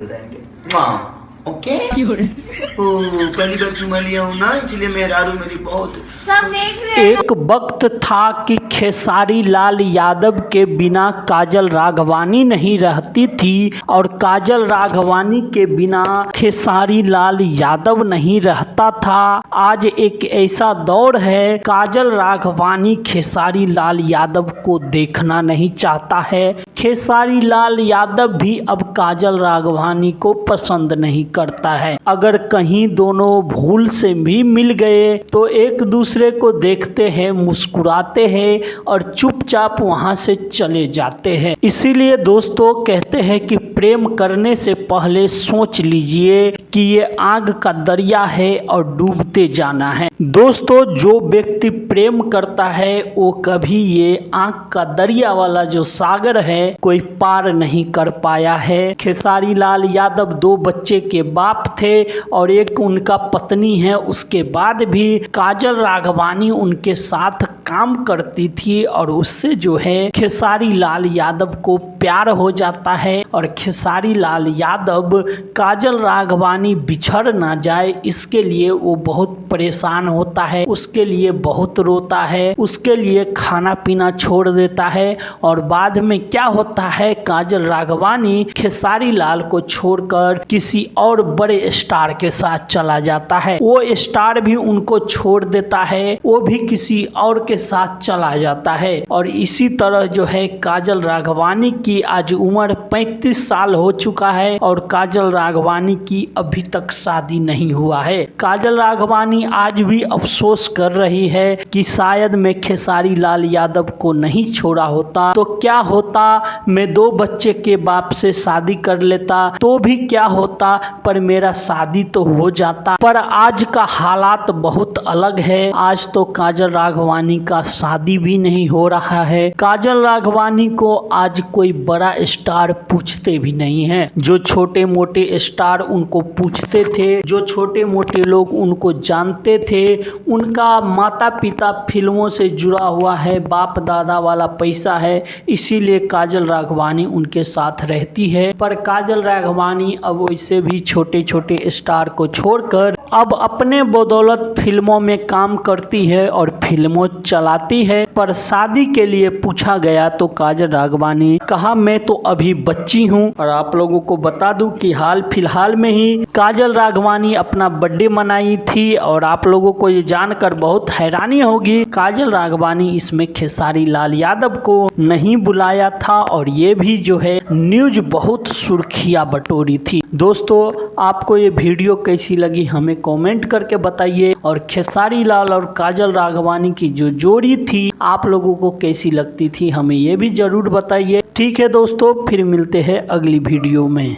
बताएंगे। माँ ओके पहली बार चुमा लिया हूँ ना, इसलिए मेहरारू मेरी बहुत सब देख रहे हैं। एक वक्त था कि खेसारी लाल यादव के बिना काजल राघवानी नहीं रहती थी और काजल राघवानी के बिना खेसारी लाल यादव नहीं रहता था। आज एक ऐसा दौर है, काजल राघवानी खेसारी लाल यादव को देखना नहीं चाहता है। खेसारी लाल यादव भी अब काजल राघवानी को पसंद नहीं करता है। अगर कहीं दोनों भूल से भी मिल गए तो एक दूसरे को देखते हैं, मुस्कुराते हैं और चुपचाप वहां से चले जाते हैं। इसीलिए दोस्तों कहते हैं कि प्रेम करने से पहले सोच लीजिए कि ये आग का दरिया है और डूबते जाना है। दोस्तों जो व्यक्ति प्रेम करता है वो कभी ये आग का दरिया वाला जो सागर है कोई पार नहीं कर पाया है। खेसारी लाल यादव 2 बच्चे के बाप थे और एक उनका पत्नी है। उसके बाद भी काजल राघवानी उनके साथ काम करती थी और उससे जो है खेसारी लाल यादव को प्यार हो जाता है और खेसारी लाल यादव काजल राघवानी बिछड़ ना जाए इसके लिए वो बहुत परेशान होता है, उसके लिए बहुत रोता है, उसके लिए खाना पीना छोड़ देता है। और बाद में क्या होता है, काजल राघवानी खेसारी लाल को छोड़कर किसी और बड़े स्टार के साथ चला जाता है। वो स्टार भी उनको छोड़ देता है, वो भी किसी और के साथ चला जाता है। और इसी तरह जो है काजल राघवानी की आज उम्र 35 साल हो चुका है और काजल राघवानी की अभी तक शादी नहीं हुआ है। काजल राघवानी आज भी अफसोस कर रही है कि शायद मैं खेसारी लाल यादव को नहीं छोड़ा होता तो क्या होता, मैं 2 बच्चे के बाप से शादी कर लेता तो भी क्या होता, पर मेरा शादी तो हो जाता। पर आज का हालात बहुत अलग है। आज तो काजल राघवानी का शादी भी नहीं हो रहा है। काजल राघवानी को आज कोई बड़ा स्टार पूछते भी नहीं है। जो छोटे मोटे स्टार उनको पूछते थे, जो छोटे मोटे लोग उनको जानते थे, उनका माता पिता फिल्मों से जुड़ा हुआ है, बाप दादा वाला पैसा है, इसीलिए काजल राघवानी उनके साथ रहती है। पर काजल राघवानी अब वैसे भी छोटे छोटे स्टार को छोड़कर अब अपने बदौलत फिल्मों में काम करती है और फिल्मों चलाती है। पर शादी के लिए पूछा गया तो काजल राघवानी कहा मैं तो अभी बच्ची हूँ। और आप लोगों को बता दूं कि हाल फिलहाल में ही काजल राघवानी अपना बर्थडे मनाई थी और आप लोगों को ये जानकर बहुत हैरानी होगी, काजल राघवानी इसमें खेसारी लाल यादव को नहीं बुलाया था और ये भी जो है न्यूज बहुत सुर्खियां बटोरी थी। दोस्तों आपको ये वीडियो कैसी लगी हमें कमेंट करके बताइए और खेसारी लाल और काजल राघवानी की जो जोड़ी थी आप लोगों को कैसी लगती थी हमें ये भी जरूर बताइए। ठीक है दोस्तों, फिर मिलते हैं अगली वीडियो में।